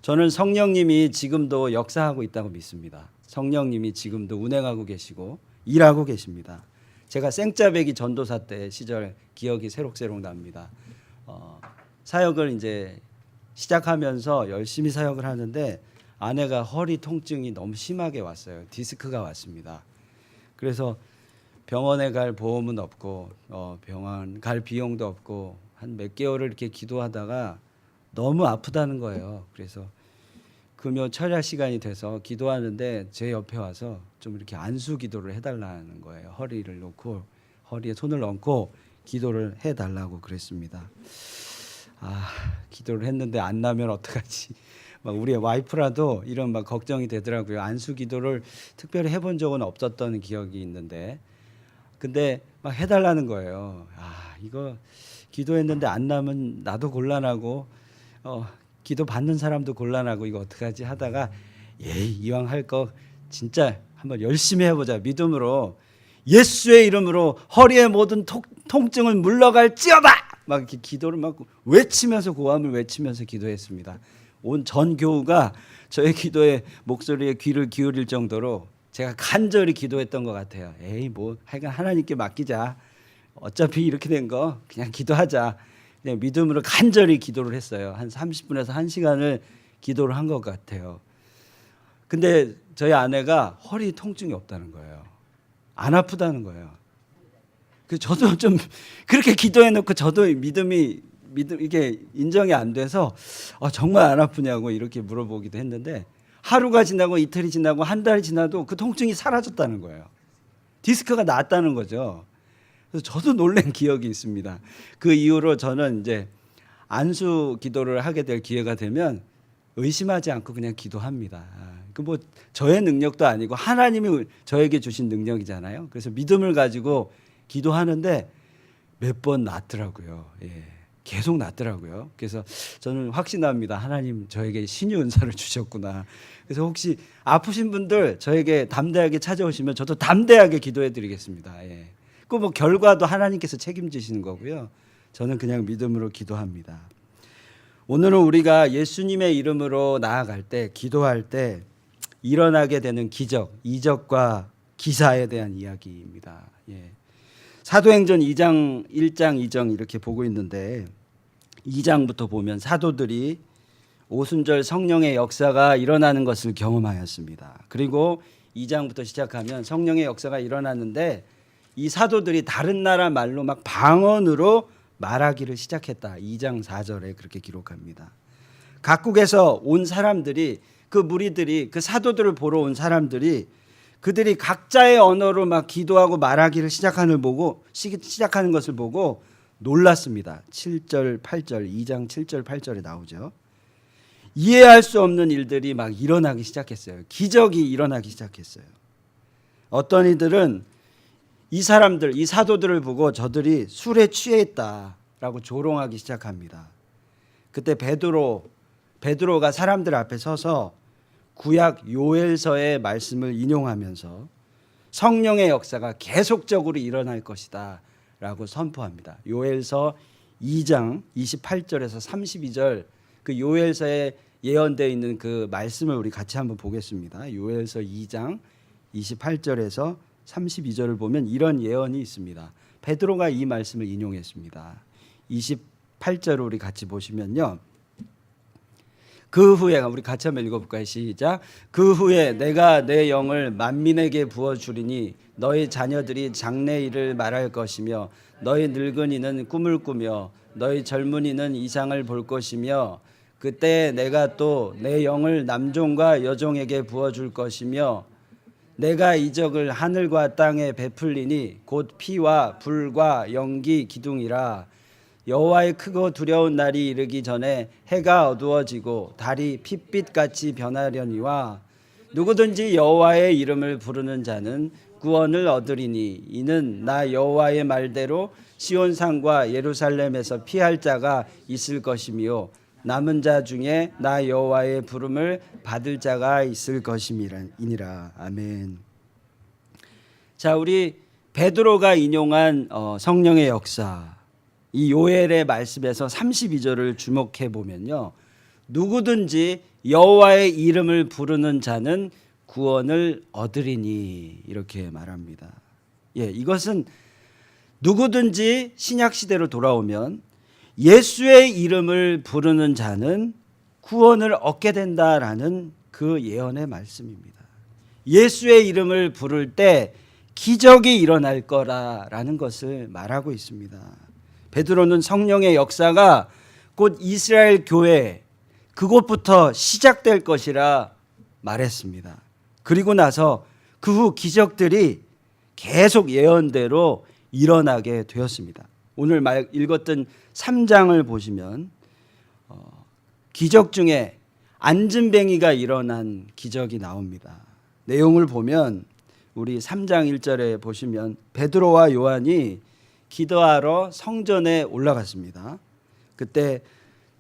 저는 성령님이 지금도 역사하고 있다고 믿습니다. 성령님이 지금도 운행하고 계시고 일하고 계십니다. 제가 생짜배기 전도사 때 시절 기억이 새록새록 납니다. 사역을 이제 시작하면서 열심히 사역을 하는데 아내가 허리 통증이 너무 심하게 왔어요. 디스크가 왔습니다. 그래서 병원에 갈 보험은 없고 병원 갈 비용도 없고 한 몇 개월을 이렇게 기도하다가 너무 아프다는 거예요. 그래서 금요 철야 시간이 돼서 기도하는데 제 옆에 와서 좀 이렇게 안수 기도를 해달라는 거예요. 허리를 놓고 허리에 손을 얹고 기도를 해달라고 그랬습니다. 기도를 했는데 안 나면 어떡하지? 막 우리 와이프라도 이런 막 걱정이 되더라고요. 안수 기도를 특별히 해본 적은 없었던 기억이 있는데, 근데 막 해달라는 거예요. 이거 기도했는데 안 나면 나도 곤란하고, 기도 받는 사람도 곤란하고 이거 어떡하지 하다가 이왕 할 거 진짜 한번 열심히 해보자. 믿음으로 예수의 이름으로 허리의 모든 통증을 물러갈지어다. 막 이렇게 기도를 막 외치면서 고함을 외치면서 기도했습니다. 온 전 교우가 저의 기도에 목소리에 귀를 기울일 정도로 제가 간절히 기도했던 것 같아요. 뭐 하여간 하나님께 맡기자. 어차피 이렇게 된 거 그냥 기도하자. 그냥 믿음으로 간절히 기도를 했어요. 한 30분에서 1시간을 기도를 한 것 같아요. 근데 저희 아내가 허리 통증이 없다는 거예요. 안 아프다는 거예요. 그래서 저도 좀 그렇게 기도해놓고 저도 믿음 이게 인정이 안 돼서 정말 안 아프냐고 이렇게 물어보기도 했는데, 하루가 지나고 이틀이 지나고 한 달이 지나도 그 통증이 사라졌다는 거예요. 디스크가 나았다는 거죠. 그래서 저도 놀란 기억이 있습니다. 그 이후로 저는 이제 안수 기도를 하게 될 기회가 되면 의심하지 않고 그냥 기도합니다. 그 뭐 저의 능력도 아니고 하나님이 저에게 주신 능력이잖아요. 그래서 믿음을 가지고 기도하는데 몇 번 낫더라고요. 계속 낫더라고요. 그래서 저는 확신합니다. 하나님 저에게 신의 은사를 주셨구나. 그래서 혹시 아프신 분들 저에게 담대하게 찾아오시면 저도 담대하게 기도해 드리겠습니다. 그 뭐 결과도 하나님께서 책임지시는 거고요. 저는 그냥 믿음으로 기도합니다. 오늘은 우리가 예수님의 이름으로 나아갈 때, 기도할 때 일어나게 되는 기적, 이적과 기사에 대한 이야기입니다. 사도행전 2장 1장 2장 이렇게 보고 있는데, 2장부터 보면 사도들이 오순절 성령의 역사가 일어나는 것을 경험하였습니다. 그리고 2장부터 시작하면 성령의 역사가 일어났는데 이 사도들이 다른 나라 말로 막 방언으로 말하기를 시작했다. 2장 4절에 그렇게 기록합니다. 각국에서 온 사람들이, 그 무리들이, 그 사도들을 보러 온 사람들이 그들이 각자의 언어로 막 기도하고 말하기를 시작하는 것을 보고 놀랐습니다. 7절, 8절, 2장 7절, 8절에 나오죠. 이해할 수 없는 일들이 막 일어나기 시작했어요. 기적이 일어나기 시작했어요. 어떤 이들은 이 사람들, 이 사도들을 보고 저들이 술에 취해 있다라고 조롱하기 시작합니다. 그때 베드로가 사람들 앞에 서서 구약 요엘서의 말씀을 인용하면서 성령의 역사가 계속적으로 일어날 것이다 라고 선포합니다. 요엘서 2장 28절에서 32절, 그 요엘서에 예언되어 있는 그 말씀을 우리 같이 한번 보겠습니다. 요엘서 2장 28절에서 32절을 보면 이런 예언이 있습니다. 베드로가 이 말씀을 인용했습니다. 28절을 우리 같이 보시면요. 그 후에, 우리 같이 한번 읽어볼까요? 시작. 그 후에 내가 내 영을 만민에게 부어주리니 너희 자녀들이 장래일을 말할 것이며 너희 늙은이는 꿈을 꾸며 너희 젊은이는 이상을 볼 것이며 그때 내가 또 내 영을 남종과 여종에게 부어줄 것이며 내가 이적을 하늘과 땅에 베풀리니 곧 피와 불과 연기 기둥이라. 여호와의 크고 두려운 날이 이르기 전에 해가 어두워지고 달이 핏빛같이 변하려니와 누구든지 여호와의 이름을 부르는 자는 구원을 얻으리니 이는 나 여호와의 말대로 시온산과 예루살렘에서 피할 자가 있을 것이며 남은 자 중에 나 여호와의 부름을 받을 자가 있을 것임이니라. 아멘. 자, 우리 베드로가 인용한 성령의 역사, 이 요엘의 말씀에서 32절을 주목해 보면요, 누구든지 여호와의 이름을 부르는 자는 구원을 얻으리니 이렇게 말합니다. 이것은 누구든지 신약 시대로 돌아오면 예수의 이름을 부르는 자는 구원을 얻게 된다라는 그 예언의 말씀입니다. 예수의 이름을 부를 때 기적이 일어날 거라라는 것을 말하고 있습니다. 베드로는 성령의 역사가 곧 이스라엘 교회 그곳부터 시작될 것이라 말했습니다. 그리고 나서 그 후 기적들이 계속 예언대로 일어나게 되었습니다. 오늘 읽었던 3장을 보시면 기적 중에 안진뱅이가 일어난 기적이 나옵니다. 내용을 보면 우리 3장 1절에 보시면 베드로와 요한이 기도하러 성전에 올라갔습니다. 그때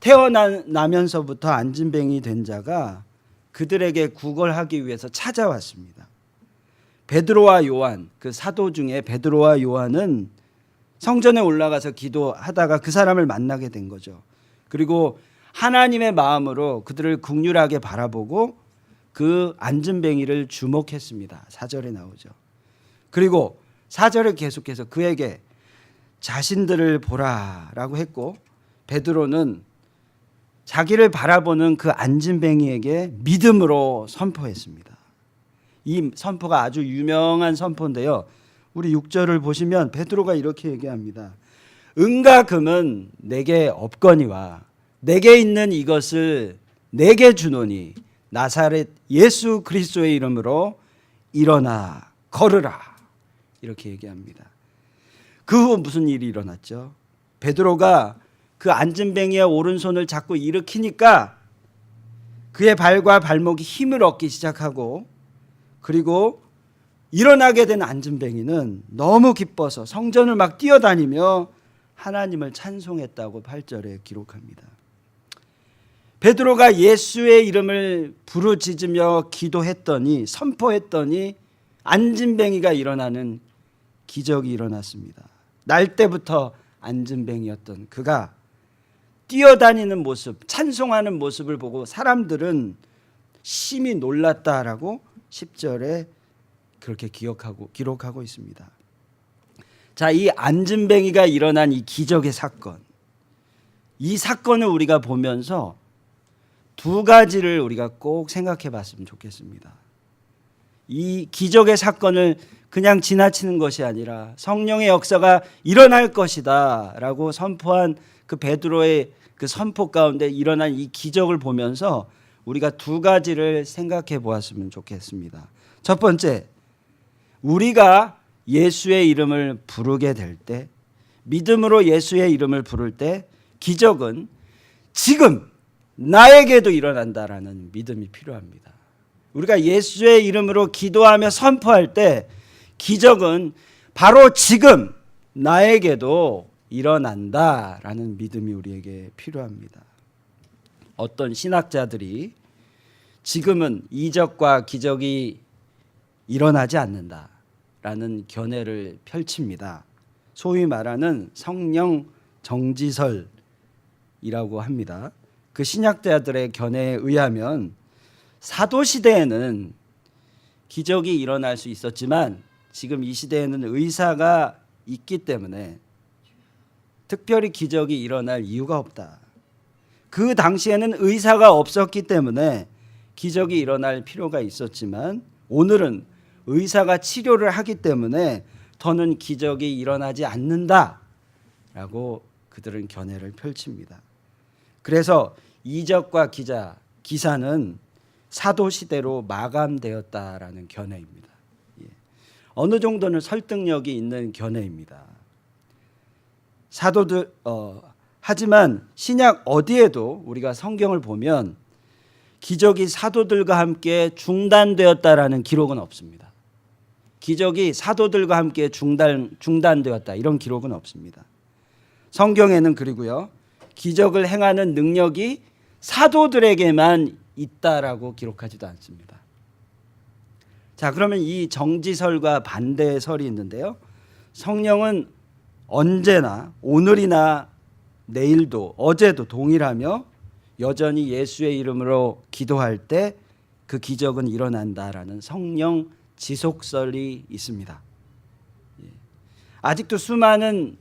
태어나면서부터 안진뱅이 된 자가 그들에게 구걸하기 위해서 찾아왔습니다. 베드로와 요한, 그 사도 중에 베드로와 요한은 성전에 올라가서 기도하다가 그 사람을 만나게 된 거죠. 그리고 하나님의 마음으로 그들을 긍휼하게 바라보고 그 안진뱅이를 주목했습니다. 4절에 나오죠. 그리고 4절에 계속해서 그에게 자신들을 보라라고 했고 베드로는 자기를 바라보는 그 안진뱅이에게 믿음으로 선포했습니다. 이 선포가 아주 유명한 선포인데요. 우리 6절을 보시면 베드로가 이렇게 얘기합니다. 은과 금은 내게 없거니와 내게 있는 이것을 내게 주노니 나사렛 예수 그리스도의 이름으로 일어나 걸으라. 이렇게 얘기합니다. 그 후 무슨 일이 일어났죠? 베드로가 그 안진뱅이의 오른손을 잡고 일으키니까 그의 발과 발목이 힘을 얻기 시작하고 그리고 일어나게 된 안진뱅이는 너무 기뻐서 성전을 막 뛰어다니며 하나님을 찬송했다고 8절에 기록합니다. 베드로가 예수의 이름을 부르짖으며 기도했더니 선포했더니 안진뱅이가 일어나는 기적이 일어났습니다. 날 때부터 안진뱅이였던 그가 뛰어다니는 모습, 찬송하는 모습을 보고 사람들은 심히 놀랐다라고 10절에 그렇게 기록하고 있습니다. 자, 이 안진뱅이가 일어난 이 기적의 사건, 이 사건을 우리가 보면서 두 가지를 우리가 꼭 생각해 봤으면 좋겠습니다. 이 기적의 사건을 그냥 지나치는 것이 아니라 성령의 역사가 일어날 것이다 라고 선포한 그 베드로의 그 선포 가운데 일어난 이 기적을 보면서 우리가 두 가지를 생각해 보았으면 좋겠습니다. 첫 번째, 우리가 예수의 이름을 부르게 될 때, 믿음으로 예수의 이름을 부를 때 기적은 지금 나에게도 일어난다라는 믿음이 필요합니다. 우리가 예수의 이름으로 기도하며 선포할 때 기적은 바로 지금 나에게도 일어난다라는 믿음이 우리에게 필요합니다. 어떤 신학자들이 지금은 이적과 기적이 일어나지 않는다라는 견해를 펼칩니다. 소위 말하는 성령 정지설이라고 합니다. 그 신학자들의 견해에 의하면 사도시대에는 기적이 일어날 수 있었지만 지금 이 시대에는 의사가 있기 때문에 특별히 기적이 일어날 이유가 없다. 그 당시에는 의사가 없었기 때문에 기적이 일어날 필요가 있었지만 오늘은 의사가 치료를 하기 때문에 더는 기적이 일어나지 않는다라고 그들은 견해를 펼칩니다. 그래서 이적과 기사는 사도시대로 마감되었다라는 견해입니다. 어느 정도는 설득력이 있는 견해입니다. 사도들 하지만 신약 어디에도 우리가 성경을 보면 기적이 사도들과 함께 중단되었다라는 기록은 없습니다. 기적이 사도들과 함께 중단되었다 이런 기록은 없습니다. 성경에는 그리고요 기적을 행하는 능력이 사도들에게만 있다라고 기록하지도 않습니다. 자, 그러면 이 정지설과 반대의 설이 있는데요. 성령은 언제나 오늘이나 내일도 어제도 동일하며 여전히 예수의 이름으로 기도할 때 그 기적은 일어난다라는 성령 지속설이 있습니다. 아직도 수많은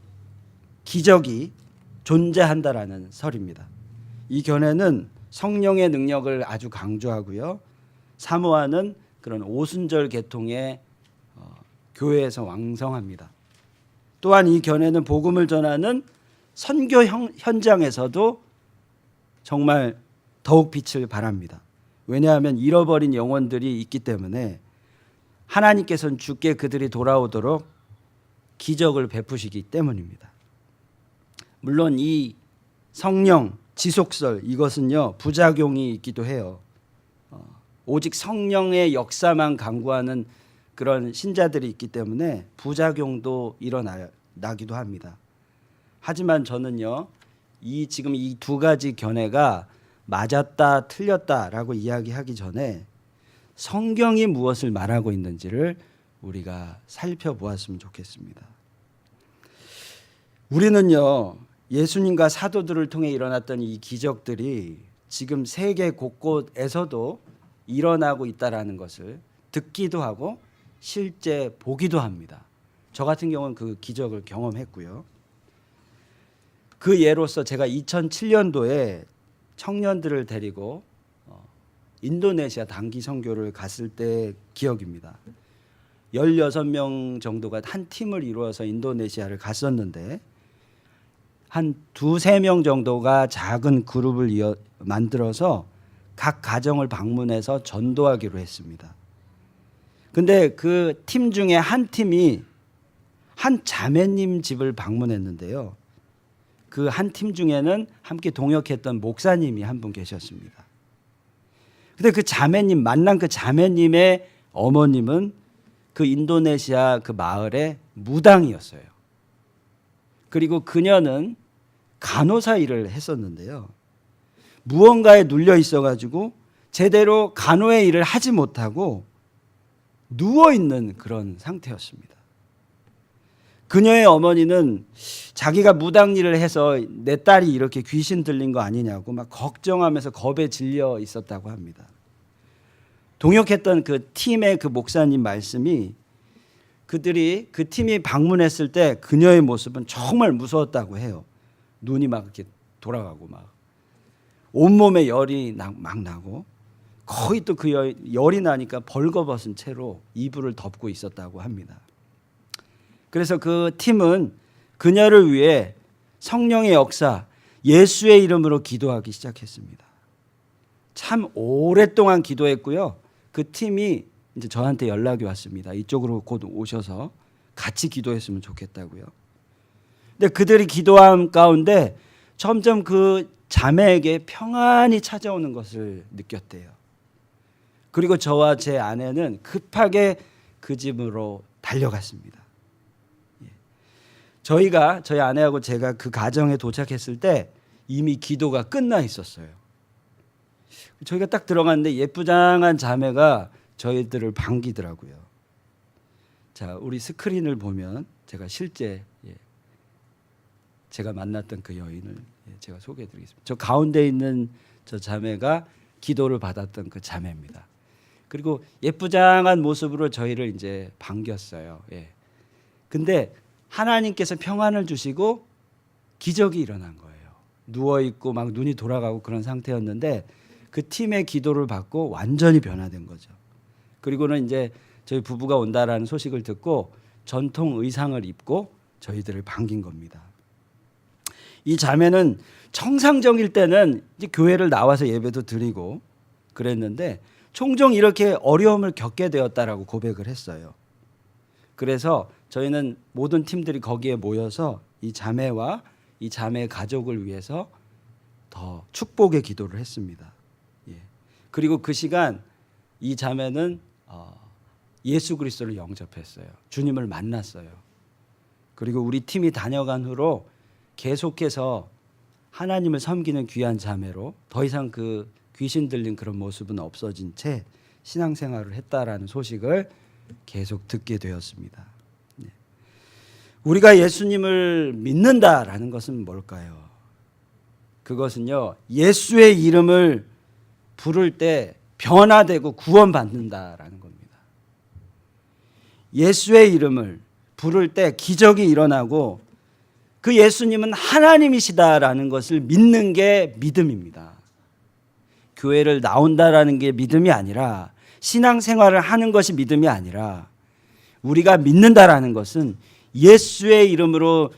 기적이 존재한다라는 설입니다. 이 견해는 성령의 능력을 아주 강조하고요. 사모하는 그런 오순절 계통의 교회에서 왕성합니다. 또한 이 견해는 복음을 전하는 선교 현장에서도 정말 더욱 빛을 발합니다. 왜냐하면 잃어버린 영혼들이 있기 때문에 하나님께서는 주께 그들이 돌아오도록 기적을 베푸시기 때문입니다. 물론 이 성령 지속설 이것은요 부작용이 있기도 해요. 오직 성령의 역사만 강구하는 그런 신자들이 있기 때문에 부작용도 일어나기도 합니다. 하지만 저는요 지금 이 두 가지 견해가 맞았다 틀렸다라고 이야기하기 전에 성경이 무엇을 말하고 있는지를 우리가 살펴보았으면 좋겠습니다. 우리는요 예수님과 사도들을 통해 일어났던 이 기적들이 지금 세계 곳곳에서도 일어나고 있다라는 것을 듣기도 하고 실제 보기도 합니다. 저 같은 경우는 그 기적을 경험했고요. 그 예로서 제가 2007년도에 청년들을 데리고 인도네시아 단기 선교를 갔을 때 기억입니다. 16명 정도가 한 팀을 이루어서 인도네시아를 갔었는데 한 2-3명 정도가 작은 그룹을 만들어서 각 가정을 방문해서 전도하기로 했습니다. 근데 그 팀 중에 한 팀이 한 자매님 집을 방문했는데요. 그 한 팀 중에는 함께 동역했던 목사님이 한 분 계셨습니다. 근데 그 자매님 만난 그 자매님의 어머님은 그 인도네시아 그 마을의 무당이었어요. 그리고 그녀는 간호사 일을 했었는데요. 무언가에 눌려 있어가지고 제대로 간호의 일을 하지 못하고 누워있는 그런 상태였습니다. 그녀의 어머니는 자기가 무당 일을 해서 내 딸이 이렇게 귀신 들린 거 아니냐고 막 걱정하면서 겁에 질려 있었다고 합니다. 동역했던 그 팀의 그 목사님 말씀이 그들이 그 팀이 방문했을 때 그녀의 모습은 정말 무서웠다고 해요. 눈이 막 이렇게 돌아가고 막 온몸에 열이 막 나고 거의 또 그 열이 나니까 벌거벗은 채로 이불을 덮고 있었다고 합니다. 그래서 그 팀은 그녀를 위해 성령의 역사 예수의 이름으로 기도하기 시작했습니다. 참 오랫동안 기도했고요. 그 팀이 이제 저한테 연락이 왔습니다. 이쪽으로 곧 오셔서 같이 기도했으면 좋겠다고요. 근데 그들이 기도한 가운데 점점 그 자매에게 평안이 찾아오는 것을 느꼈대요. 그리고 저와 제 아내는 급하게 그 집으로 달려갔습니다. 저희 아내하고 제가 그 가정에 도착했을 때 이미 기도가 끝나 있었어요. 저희가 딱 들어갔는데 예쁘장한 자매가 저희들을 반기더라고요. 자, 우리 스크린을 보면 제가 실제 제가 만났던 그 여인을 제가 소개해드리겠습니다. 저 가운데 있는 저 자매가 기도를 받았던 그 자매입니다. 그리고 예쁘장한 모습으로 저희를 이제 반겼어요. 근데 하나님께서 평안을 주시고 기적이 일어난 거예요. 누워 있고 막 눈이 돌아가고 그런 상태였는데 그 팀의 기도를 받고 완전히 변화된 거죠. 그리고는 이제 저희 부부가 온다라는 소식을 듣고 전통 의상을 입고 저희들을 반긴 겁니다. 이 자매는 정상적일 때는 이제 교회를 나와서 예배도 드리고 그랬는데 종종 이렇게 어려움을 겪게 되었다라고 고백을 했어요. 그래서 저희는 모든 팀들이 거기에 모여서 이 자매와 이 자매의 가족을 위해서 더 축복의 기도를 했습니다. 그리고 그 시간 이 자매는 예수 그리스도를 영접했어요. 주님을 만났어요. 그리고 우리 팀이 다녀간 후로 계속해서 하나님을 섬기는 귀한 자매로 더 이상 그 귀신 들린 그런 모습은 없어진 채 신앙생활을 했다라는 소식을 계속 듣게 되었습니다. 우리가 예수님을 믿는다라는 것은 뭘까요? 그것은요, 예수의 이름을 부를 때 변화되고 구원받는다라는 겁니다. 예수의 이름을 부를 때 기적이 일어나고 그 예수님은 하나님이시다라는 것을 믿는 게 믿음입니다. 교회를 나온다라는 게 믿음이 아니라, 신앙생활을 하는 것이 믿음이 아니라, 우리가 믿는다라는 것은 예수의 이름으로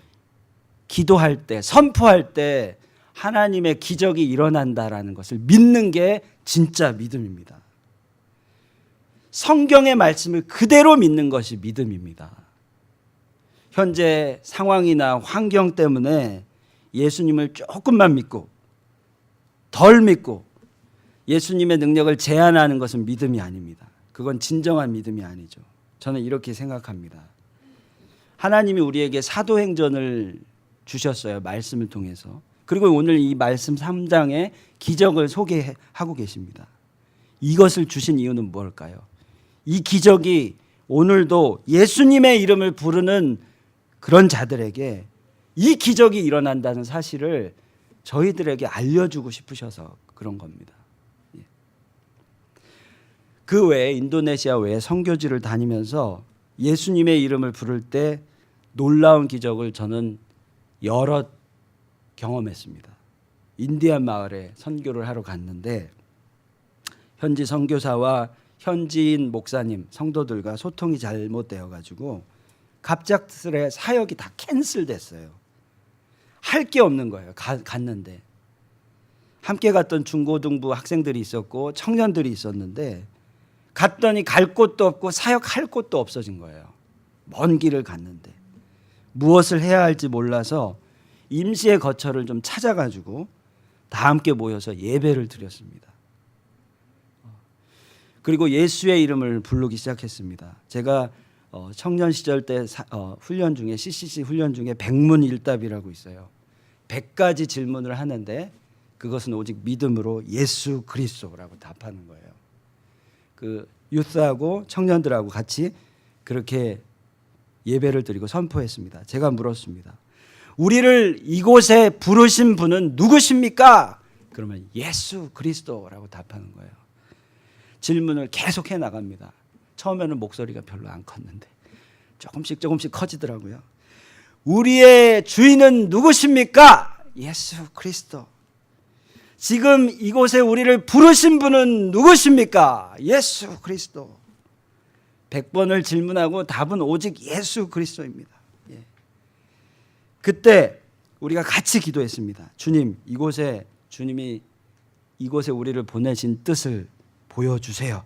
기도할 때, 선포할 때 하나님의 기적이 일어난다라는 것을 믿는 게 진짜 믿음입니다. 성경의 말씀을 그대로 믿는 것이 믿음입니다. 현재 상황이나 환경 때문에 예수님을 조금만 믿고 덜 믿고 예수님의 능력을 제한하는 것은 믿음이 아닙니다. 그건 진정한 믿음이 아니죠. 저는 이렇게 생각합니다. 하나님이 우리에게 사도행전을 주셨어요. 말씀을 통해서. 그리고 오늘 이 말씀 3장에 기적을 소개하고 계십니다. 이것을 주신 이유는 뭘까요? 이 기적이 오늘도 예수님의 이름을 부르는 그런 자들에게 이 기적이 일어난다는 사실을 저희들에게 알려주고 싶으셔서 그런 겁니다. 그 외에 인도네시아 외에 선교지를 다니면서 예수님의 이름을 부를 때 놀라운 기적을 저는 여러 경험했습니다. 인디안 마을에 선교를 하러 갔는데 현지 선교사와 현지인 목사님, 성도들과 소통이 잘못되어 가지고 갑작스레 사역이 다 캔슬됐어요. 할 게 없는 거예요. 갔는데 함께 갔던 중고등부 학생들이 있었고 청년들이 있었는데 갔더니 갈 곳도 없고 사역할 곳도 없어진 거예요. 먼 길을 갔는데 무엇을 해야 할지 몰라서 임시의 거처를 좀 찾아가지고 다 함께 모여서 예배를 드렸습니다. 그리고 예수의 이름을 부르기 시작했습니다. 제가 청년 시절 때 훈련 중에 CCC 훈련 중에 백문일답이라고 있어요. 100가지 질문을 하는데 그것은 오직 믿음으로 예수 그리스도라고 답하는 거예요. 그 유스하고 청년들하고 같이 그렇게 예배를 드리고 선포했습니다. 제가 물었습니다. 우리를 이곳에 부르신 분은 누구십니까? 그러면 예수 그리스도라고 답하는 거예요. 질문을 계속해 나갑니다. 처음에는 목소리가 별로 안 컸는데 조금씩 커지더라고요. 우리의 주인은 누구십니까? 예수 그리스도. 지금 이곳에 우리를 부르신 분은 누구십니까? 예수 그리스도. 100번을 질문하고 답은 오직 예수 그리스도입니다. 예. 그때 우리가 같이 기도했습니다. 주님, 주님이 이곳에 우리를 보내신 뜻을 보여주세요.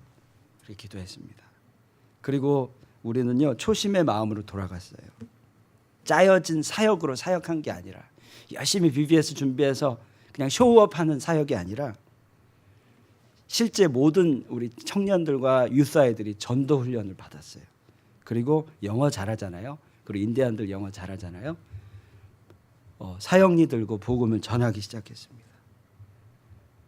그렇게 기도했습니다. 그리고 우리는요, 초심의 마음으로 돌아갔어요. 짜여진 사역으로 사역한 게 아니라 열심히 BBS 준비해서 그냥 쇼업하는 사역이 아니라 실제 모든 우리 청년들과 유스 아이들이 전도 훈련을 받았어요. 그리고 영어 잘하잖아요. 그리고 인디안들 영어 잘하잖아요. 사형리 들고 복음을 전하기 시작했습니다.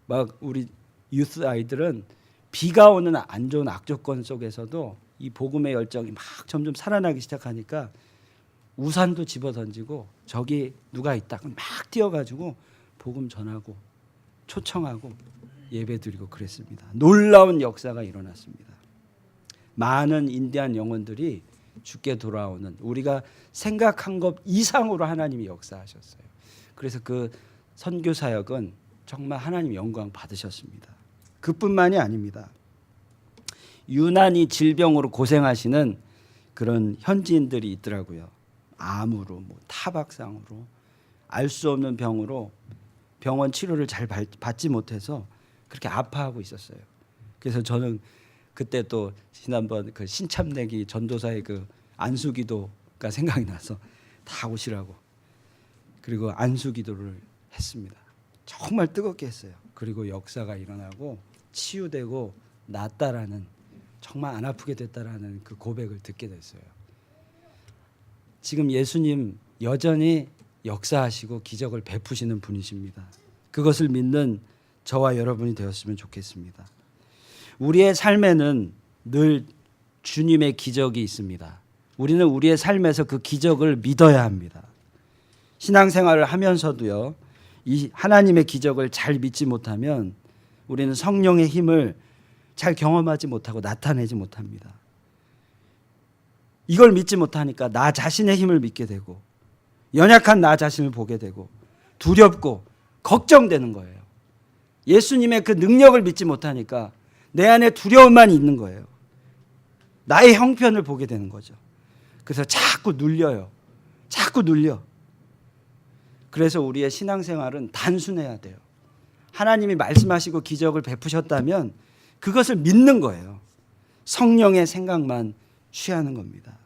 막 우리 유스 아이들은 비가 오는 안 좋은 악조건 속에서도 이 복음의 열정이 막 점점 살아나기 시작하니까 우산도 집어던지고 저기 누가 있다 그럼 막 뛰어가지고 복음 전하고 초청하고 예배드리고 그랬습니다. 놀라운 역사가 일어났습니다. 많은 인디안 영혼들이 주께 돌아오는, 우리가 생각한 것 이상으로 하나님이 역사하셨어요. 그래서 그 선교 사역은 정말 하나님 영광 받으셨습니다. 그뿐만이 아닙니다. 유난히 질병으로 고생하시는 그런 현지인들이 있더라고요. 암으로, 타박상으로, 알 수 없는 병으로 병원 치료를 잘 받지 못해서 그렇게 아파하고 있었어요. 그래서 저는 그때 또 지난번 그 신참내기 전도사의 그 안수기도가 생각이 나서 다 오시라고, 그리고 안수기도를 했습니다. 정말 뜨겁게 했어요. 그리고 역사가 일어나고 치유되고 낫다라는, 정말 안 아프게 됐다라는 그 고백을 듣게 됐어요. 지금 예수님 여전히 역사하시고 기적을 베푸시는 분이십니다. 그것을 믿는 저와 여러분이 되었으면 좋겠습니다. 우리의 삶에는 늘 주님의 기적이 있습니다. 우리는 우리의 삶에서 그 기적을 믿어야 합니다. 신앙생활을 하면서도요, 이 하나님의 기적을 잘 믿지 못하면 우리는 성령의 힘을 잘 경험하지 못하고 나타내지 못합니다. 이걸 믿지 못하니까 나 자신의 힘을 믿게 되고 연약한 나 자신을 보게 되고 두렵고 걱정되는 거예요. 예수님의 그 능력을 믿지 못하니까 내 안에 두려움만 있는 거예요. 나의 형편을 보게 되는 거죠. 그래서 자꾸 눌려요. 자꾸 눌려. 그래서 우리의 신앙생활은 단순해야 돼요. 하나님이 말씀하시고 기적을 베푸셨다면 그것을 믿는 거예요. 성령의 생각만 취하는 겁니다.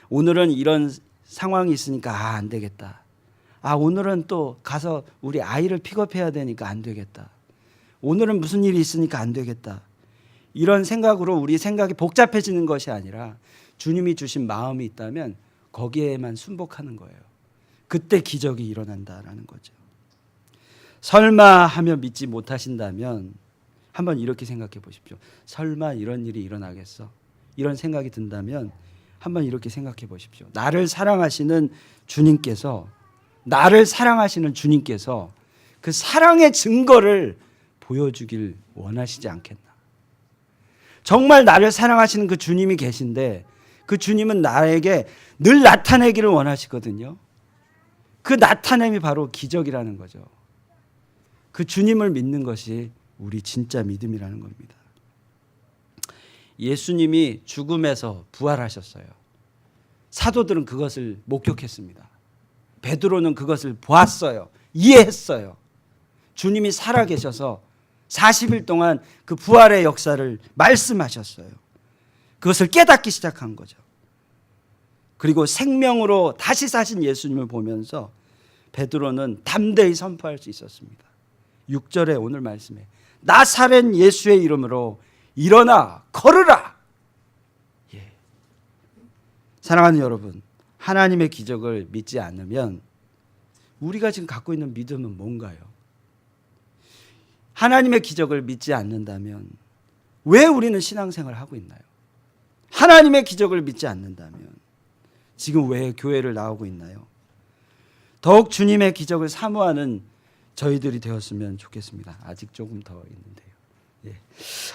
오늘은 이런 상황이 있으니까 안 되겠다. 오늘은 또 가서 우리 아이를 픽업해야 되니까 안 되겠다. 오늘은 무슨 일이 있으니까 안 되겠다. 이런 생각으로 우리 생각이 복잡해지는 것이 아니라 주님이 주신 마음이 있다면 거기에만 순복하는 거예요. 그때 기적이 일어난다라는 거죠. 설마 하며 믿지 못하신다면 한번 이렇게 생각해 보십시오. 설마 이런 일이 일어나겠어? 이런 생각이 든다면 한번 이렇게 생각해 보십시오. 나를 사랑하시는 주님께서 그 사랑의 증거를 보여주길 원하시지 않겠나? 정말 나를 사랑하시는 그 주님이 계신데 그 주님은 나에게 늘 나타내기를 원하시거든요. 그 나타냄이 바로 기적이라는 거죠. 그 주님을 믿는 것이 우리 진짜 믿음이라는 겁니다. 예수님이 죽음에서 부활하셨어요. 사도들은 그것을 목격했습니다. 베드로는 그것을 보았어요. 이해했어요. 주님이 살아계셔서 40일 동안 그 부활의 역사를 말씀하셨어요. 그것을 깨닫기 시작한 거죠. 그리고 생명으로 다시 사신 예수님을 보면서 베드로는 담대히 선포할 수 있었습니다. 6절에 오늘 말씀에 나사렛 예수의 이름으로 일어나 걸으라. 사랑하는 여러분, 하나님의 기적을 믿지 않으면 우리가 지금 갖고 있는 믿음은 뭔가요? 하나님의 기적을 믿지 않는다면 왜 우리는 신앙생활을 하고 있나요? 하나님의 기적을 믿지 않는다면 지금 왜 교회를 나오고 있나요? 더욱 주님의 기적을 사모하는 저희들이 되었으면 좋겠습니다. 아직 조금 더 있는데요.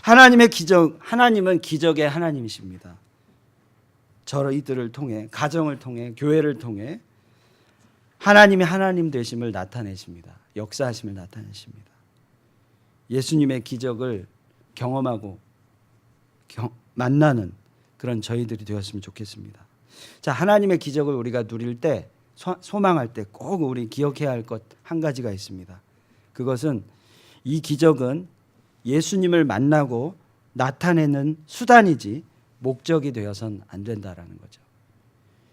하나님의 기적, 하나님은 기적의 하나님이십니다. 저희들을 통해, 가정을 통해, 교회를 통해 하나님이 하나님 되심을 나타내십니다. 역사하심을 나타내십니다. 예수님의 기적을 경험하고 만나는 그런 저희들이 되었으면 좋겠습니다. 자, 하나님의 기적을 우리가 누릴 때, 소망할 때 꼭 우리 기억해야 할 것 한 가지가 있습니다. 그것은 이 기적은 예수님을 만나고 나타내는 수단이지 목적이 되어선 안 된다라는 거죠.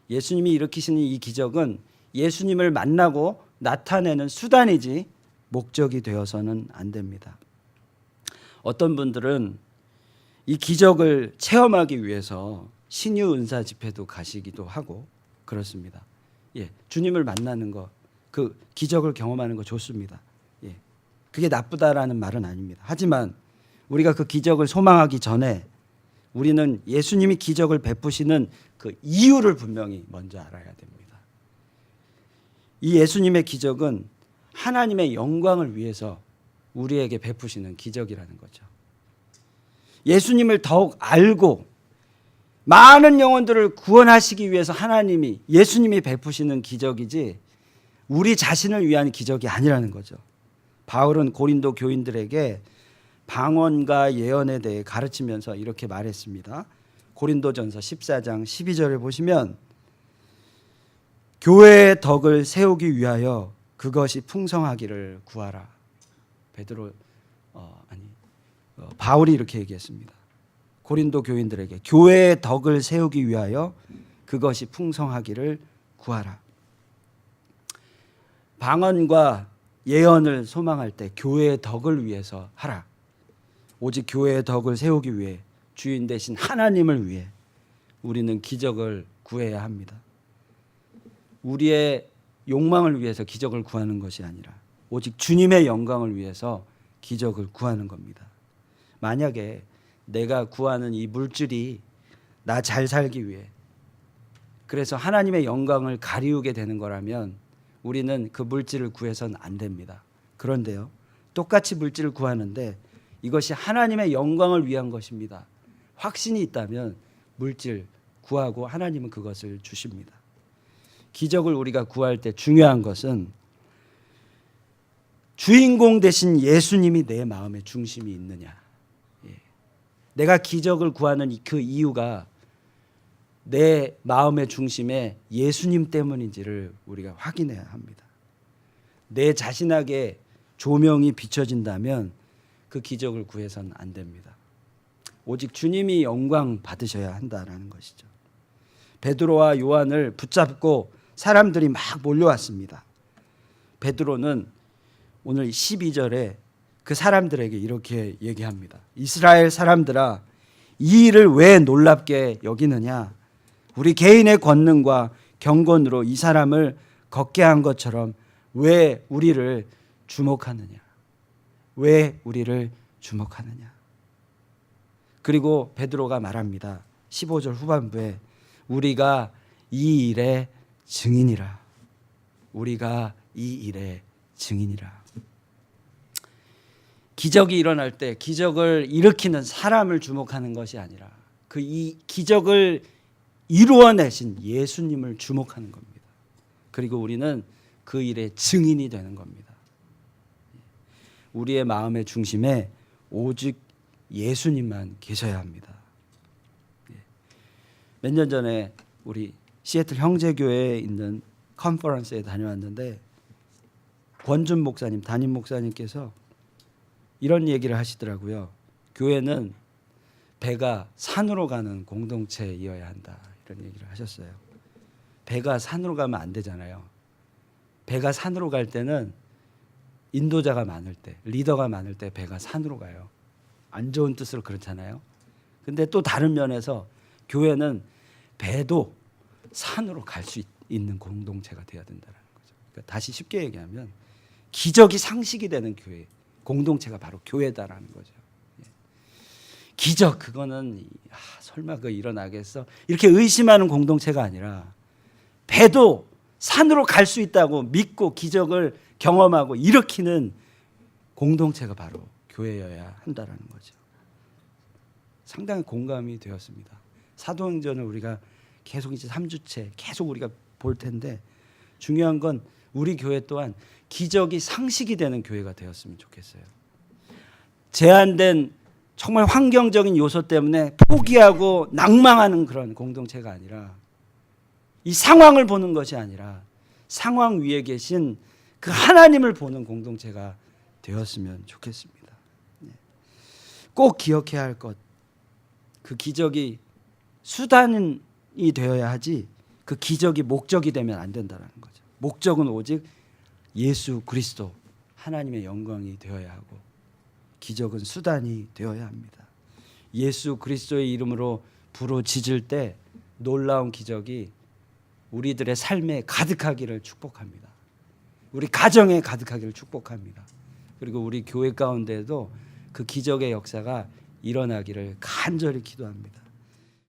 예수님이 일으키시는 이 기적은 예수님을 만나고 나타내는 수단이지 목적이 되어서는 안 됩니다. 어떤 분들은 이 기적을 체험하기 위해서 신유 은사 집회도 가시기도 하고 그렇습니다. 주님을 만나는 거, 그 기적을 경험하는 거 좋습니다. 그게 나쁘다라는 말은 아닙니다. 하지만 우리가 그 기적을 소망하기 전에 우리는 예수님이 기적을 베푸시는 그 이유를 분명히 먼저 알아야 됩니다. 이 예수님의 기적은 하나님의 영광을 위해서 우리에게 베푸시는 기적이라는 거죠. 예수님을 더욱 알고 많은 영혼들을 구원하시기 위해서 하나님이, 예수님이 베푸시는 기적이지 우리 자신을 위한 기적이 아니라는 거죠. 바울은 고린도 교인들에게 방언과 예언에 대해 가르치면서 이렇게 말했습니다. 고린도전서 14장 12절을 보시면 교회의 덕을 세우기 위하여 그것이 풍성하기를 구하라. 바울이 이렇게 얘기했습니다. 고린도 교인들에게 교회의 덕을 세우기 위하여 그것이 풍성하기를 구하라. 방언과 예언을 소망할 때 교회의 덕을 위해서 하라. 오직 교회의 덕을 세우기 위해 주인 되신 하나님을 위해 우리는 기적을 구해야 합니다. 우리의 욕망을 위해서 기적을 구하는 것이 아니라 오직 주님의 영광을 위해서 기적을 구하는 겁니다. 만약에 내가 구하는 이 물질이 나 잘 살기 위해, 그래서 하나님의 영광을 가리우게 되는 거라면 우리는 그 물질을 구해서는 안 됩니다. 그런데요, 똑같이 물질을 구하는데 이것이 하나님의 영광을 위한 것입니다. 확신이 있다면 물질 구하고 하나님은 그것을 주십니다. 기적을 우리가 구할 때 중요한 것은 주인공 되신 예수님이 내 마음의 중심이 있느냐. 내가 기적을 구하는 그 이유가 내 마음의 중심에 예수님 때문인지를 우리가 확인해야 합니다. 내 자신에게 조명이 비춰진다면 그 기적을 구해서는 안 됩니다. 오직 주님이 영광 받으셔야 한다라는 것이죠. 베드로와 요한을 붙잡고 사람들이 막 몰려왔습니다. 베드로는 오늘 12절에 그 사람들에게 이렇게 얘기합니다. 이스라엘 사람들아, 이 일을 왜 놀랍게 여기느냐? 우리 개인의 권능과 경건으로 이 사람을 걷게 한 것처럼 왜 우리를 주목하느냐? 왜 우리를 주목하느냐? 그리고 베드로가 말합니다. 15절 후반부에 우리가 이 일의 증인이라. 우리가 이 일의 증인이라. 기적이 일어날 때 기적을 일으키는 사람을 주목하는 것이 아니라 그 이 기적을 이루어내신 예수님을 주목하는 겁니다. 그리고 우리는 그 일의 증인이 되는 겁니다. 우리의 마음의 중심에 오직 예수님만 계셔야 합니다. 몇 년 전에 우리 시애틀 형제교회에 있는 컨퍼런스에 다녀왔는데 권준 목사님, 담임 목사님께서 이런 얘기를 하시더라고요. 교회는 배가 산으로 가는 공동체이어야 한다. 이런 얘기를 하셨어요. 배가 산으로 가면 안 되잖아요. 배가 산으로 갈 때는 인도자가 많을 때, 리더가 많을 때 배가 산으로 가요. 안 좋은 뜻으로 그렇잖아요. 근데 또 다른 면에서 교회는 배도 산으로 갈 수 있는 공동체가 되어야 된다는 거죠. 그러니까 다시 쉽게 얘기하면 기적이 상식이 되는 교회, 공동체가 바로 교회다라는 거죠. 기적 그거는 설마 그거 일어나겠어? 이렇게 의심하는 공동체가 아니라 배도 산으로 갈 수 있다고 믿고 기적을 경험하고 일으키는 공동체가 바로 교회여야 한다라는 거죠. 상당히 공감이 되었습니다. 사도행전을 우리가 계속 이제 3주째 계속 우리가 볼 텐데 중요한 건 우리 교회 또한 기적이 상식이 되는 교회가 되었으면 좋겠어요. 제한된 정말 환경적인 요소 때문에 포기하고 낭망하는 그런 공동체가 아니라 이 상황을 보는 것이 아니라 상황 위에 계신 그 하나님을 보는 공동체가 되었으면 좋겠습니다. 꼭 기억해야 할 것, 그 기적이 수단이 되어야 하지 그 기적이 목적이 되면 안 된다는 거죠. 목적은 오직 예수 그리스도 하나님의 영광이 되어야 하고 기적은 수단이 되어야 합니다. 예수 그리스도의 이름으로 부르짖을 때 놀라운 기적이 우리들의 삶에 가득하기를 축복합니다. 우리 가정에 가득하기를 축복합니다. 그리고 우리 교회 가운데도 그 기적의 역사가 일어나기를 간절히 기도합니다.